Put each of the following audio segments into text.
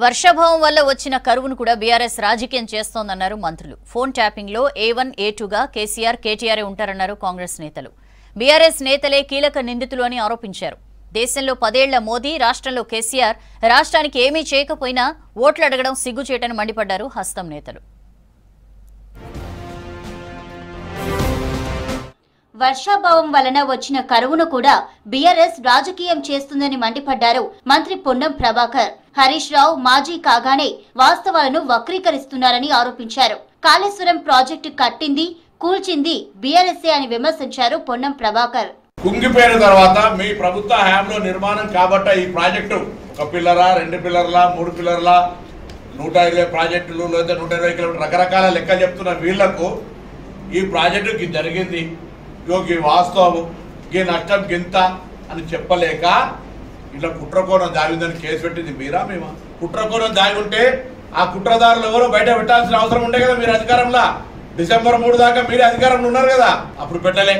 వర్షాభావం వల్ల వచ్చిన కరువును కూడా బీఆర్ఎస్ రాజకీయం చేస్తోందన్నారు మంత్రులు. ఫోన్ ట్యాపింగ్ లో A1, A2గా కేసీఆర్, కేటీఆర్ ఉంటారన్నారు కాంగ్రెస్ నేతలు. బీఆర్ఎస్ నేతలే కీలక నిందితులు అని ఆరోపించారు. దేశంలో 10 ఏళ్ల మోదీ, రాష్ట్రంలో కేసీఆర్ రాష్ట్రానికి ఏమీ చేయకపోయినా ఓట్లు అడగడం సిగ్గుచేటని మండిపడ్డారు హస్తం నేతలు. వర్షాభావం వలన వచ్చిన కరువును కూడా బీఆర్ఎస్ రాజకీయం చేస్తుందని మండిపడ్డారు మంత్రి పొన్నం ప్రభాకర్. హరీష్ రావు మాజీ కాగానే వాస్తవాలను వక్రీకరిస్తున్నారని ఆరోపించారు. కాళేశ్వరం ప్రాజెక్టు కట్టింది, కూల్చింది బీఆర్ఎస్ఏ అని విమర్శించారు పొన్నం ప్రభాకర్. కుంగిపోయిన తర్వాత మీ ప్రభుత్వ హయాంలో నిర్మాణం కాబట్టి ఈ ప్రాజెక్టు 1 పిల్లరా, 2 పిల్లర్లా, 3 పిల్లర్లా, 120 ప్రాజెక్టులు లేదా 120 కిలోమీటర్ రకరకాల లెక్కలు చెప్తున్న వీళ్లకు ఈ ప్రాజెక్టుకి జరిగింది ఈ వాస్తవం, ఈ నష్టం గింత అని చెప్పలేక ఇట్లా కుట్రకోణం దాగిందని కేసు పెట్టింది మీరా మేమా? కుట్రకోణం దాగి ఉంటే ఆ కుట్రదారులు ఎవరో బయట పెట్టాల్సిన అవసరం ఉండే కదా. మీరు అధికారంలో డిసెంబర్ 3 దాకా మీరే అధికారంలో ఉన్నారు కదా, అప్పుడు పెట్టలే.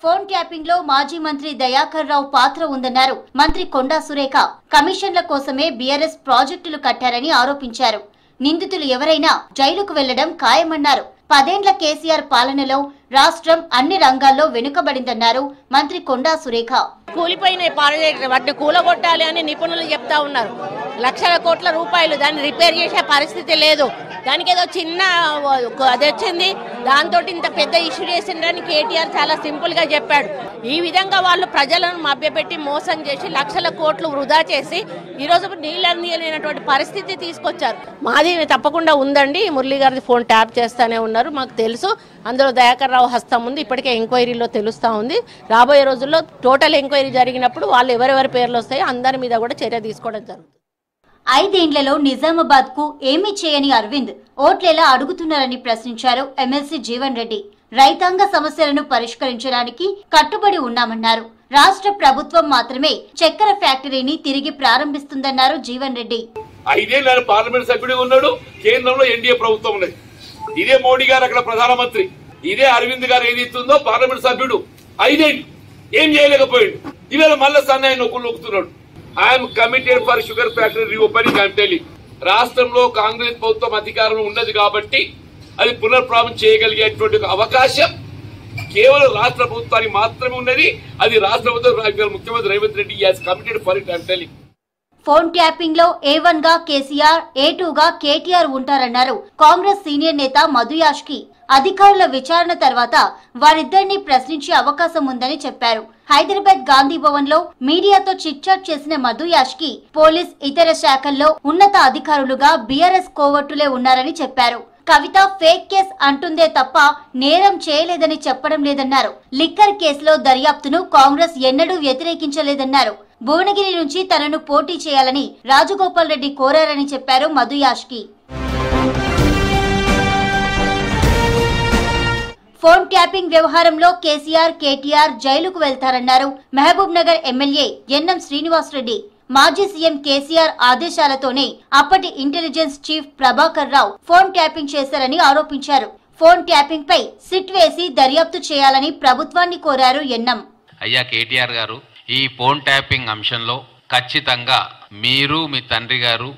ఫోన్ ట్యాపింగ్ లో మాజీ మంత్రి దయాకర్ రావు పాత్ర ఉందన్నారు మంత్రి కొండా సురేఖ. కమిషన్ల కోసమే బీఆర్ఎస్ ప్రాజెక్టులు కట్టారని ఆరోపించారు. నిందితులు ఎవరైనా జైలుకు వెళ్లడం ఖాయమన్నారు. 10 ఏళ్ల కేసీఆర్ పాలనలో రాష్ట్రం అన్ని రంగాల్లో వెనుకబడిందన్నారు మంత్రి కొండా సురేఖ. కూలిపోయిన ప్రాజెక్టు వాటిని కూలగొట్టాలి అని నిపుణులు చెప్తా ఉన్నారు. లక్షల కోట్ల రూపాయలు దాన్ని రిపేర్ చేసే పరిస్థితి లేదు. దానికి ఏదో చిన్న అది వచ్చింది, దాంతో ఇంత పెద్ద ఇష్యూ చేసిందని కేటీఆర్ చాలా సింపుల్ గా చెప్పాడు. ఈ విధంగా వాళ్ళు ప్రజలను మభ్యపెట్టి మోసం చేసి లక్షల కోట్లు వృధా చేసి ఈ రోజు నీళ్ళనియలేనటువంటి పరిస్థితి తీసుకొచ్చారు. మాది తప్పకుండా ఉందండి. మురళీ గారి ఫోన్ ట్యాప్ చేస్తానే ఉన్నారు, మాకు తెలుసు. అందులో దయాకర్ రావు హస్తం ఉంది. ఇప్పటికే ఎంక్వైరీలో తెలుస్తా ఉంది. రాబోయే రోజుల్లో టోటల్ ఎంక్వైరీ జరిగినప్పుడు వాళ్ళు ఎవరెవరి పేర్లు వస్తాయో అందరి మీద కూడా చర్య తీసుకోవడం జరుగుతుంది. 5 ఏళ్లలో నిజామాబాద్ కు ఏమీ చేయని అరవింద్ ఓట్లెలా అడుగుతున్నారని ప్రశ్నించారు ఎమ్మెల్సీ జీవన్ రెడ్డి. రైతాంగ సమస్యలను పరిష్కరించడానికి కట్టుబడి ఉన్నామన్నారు. రాష్ట్ర ప్రభుత్వం మాత్రమే చక్కెర ఫ్యాక్టరీని తిరిగి ప్రారంభిస్తుందన్నారు జీవన్ రెడ్డి. 5 ఏళ్ల పార్లమెంట్ సభ్యుడిగా ఉన్నాడు. కేంద్రంలో ఎన్డీఏ ప్రభుత్వం ఉన్నది. ఇదే మోడీ గారు అక్కడ ప్రధానమంత్రి, ఇదే అరవింద్ గారు ఏది ఇస్తుందో పార్లమెంట్ సభ్యుడు 5 ఏళ్ళు ఏం చేయలేకపోయాడు. ఇవాళ మళ్ళా సన్నాయి నొక్కుతున్నాడు. I'm committed for sugar factory reopening. I'm telling, రాష్ట్రంలో కాంగ్రెస్ ప్రభుత్వం అధికారంలో ఉన్నది కాబట్టి అది పునఃప్రారంభం చేయగలిగేటువంటి అవకాశం కేవలం రాష్ట్ర ప్రభుత్వానికి మాత్రమే ఉన్నది. అది రాష్ట్ర ప్రభుత్వం ముఖ్యమంత్రి Revanth Reddy has committed for it. I'm telling. Phone tapping లో A1 గా కేసీఆర్, A2గా కేటీఆర్ ఉంటారన్నారు కాంగ్రెస్ సీనియర్ నేత మధు యాష్కి. అధికారుల విచారణ తర్వాత వారిద్దరిని ప్రశ్నించే అవకాశం ఉందని చెప్పారు. హైదరాబాద్ గాంధీ భవన్ లో మీడియాతో చిట్చాట్ చేసిన మధు యాష్కి పోలీస్, ఇతర శాఖల్లో ఉన్నత అధికారులుగా బీఆర్ఎస్ కోవట్టులే ఉన్నారని చెప్పారు. కవిత ఫేక్ కేస్ అంటుందే తప్ప నేరం చేయలేదని చెప్పడం లేదన్నారు. లిక్కర్ కేసులో దర్యాప్తును కాంగ్రెస్ ఎన్నడూ వ్యతిరేకించలేదన్నారు. భువనగిరి నుంచి తనను పోటీ చేయాలని రాజగోపాల్ రెడ్డి కోరారని చెప్పారు మధు యాష్కి. ఫోన్ ట్యాపింగ్ వ్యవహారంలో కేసీఆర్, కేటీఆర్ జైలుకు వెళ్తారన్నారు మహబూబ్ నగర్ ఎమ్మెల్యే ఎన్ఎం శ్రీనివాస్ రెడ్డి. మాజీ సీఎం కేసీఆర్ ఆదేశాలతోనే అప్పటి intelligence chief Prabhakar Rao phone tapping చేశారని ఆరోపించారు. ఫోన్ ట్యాపింగ్ పై సిట్ వేసి దర్యాప్తు చేయాలని ప్రభుత్వాన్ని కోరారు ఎన్ఎం. అయ్యా కేటీఆర్ గారు, ఈ ఫోన్ ట్యాపింగ్ అంశంలో ఖచ్చితంగా మీరు, మీ తండ్రి గారు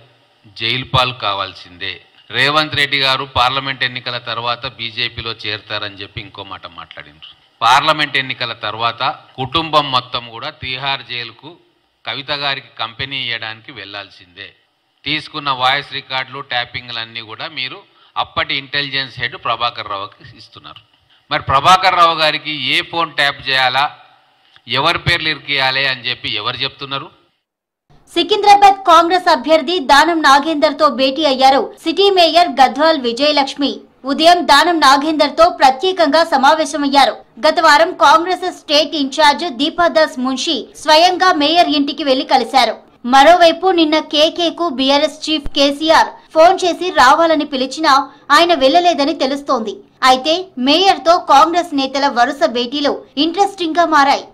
జైలు పాలు కావాల్సిందే. రేవంత్ రెడ్డి గారు పార్లమెంట్ ఎన్నికల తర్వాత బీజేపీలో చేరతారని చెప్పి ఇంకో మాట మాట్లాడినారు. పార్లమెంట్ ఎన్నికల తర్వాత కుటుంబం మొత్తం కూడా తీహార్ జైలుకు కవిత గారికి కంపెనీ ఇవ్వడానికి వెళ్లాల్సిందే. తీసుకున్న వాయిస్ రికార్డులు, ట్యాపింగ్లన్నీ కూడా మీరు అప్పటి ఇంటెలిజెన్స్ హెడ్ ప్రభాకర్ రావుకి ఇస్తున్నారు. మరి ప్రభాకర్ రావు గారికి ఏ ఫోన్ ట్యాప్ చేయాలా, ఎవరి పేర్లు ఇరికియాలి అని చెప్పి ఎవరు చెప్తున్నారు? సికింద్రాబాద్ కాంగ్రెస్ అభ్యర్థి దానం నాగేందర్ తో భేటీ అయ్యారు సిటీ మేయర్ గద్వాల్ విజయలక్ష్మి. ఉదయం దానం నాగేందర్ తో ప్రత్యేకంగా సమావేశమయ్యారు. గత వారం కాంగ్రెస్ స్టేట్ ఇన్ఛార్జ్ దీపాదాస్ మున్షి స్వయంగా మేయర్ ఇంటికి వెళ్లి కలిశారు. మరోవైపు నిన్న కేకేకు బీఆర్ఎస్ చీఫ్ కేసీఆర్ ఫోన్ చేసి రావాలని పిలిచినా ఆయన వెళ్లలేదని తెలుస్తోంది. అయితే మేయర్ తో కాంగ్రెస్ నేతల వరుస భేటీలు ఇంట్రెస్టింగ్ గా మారాయి.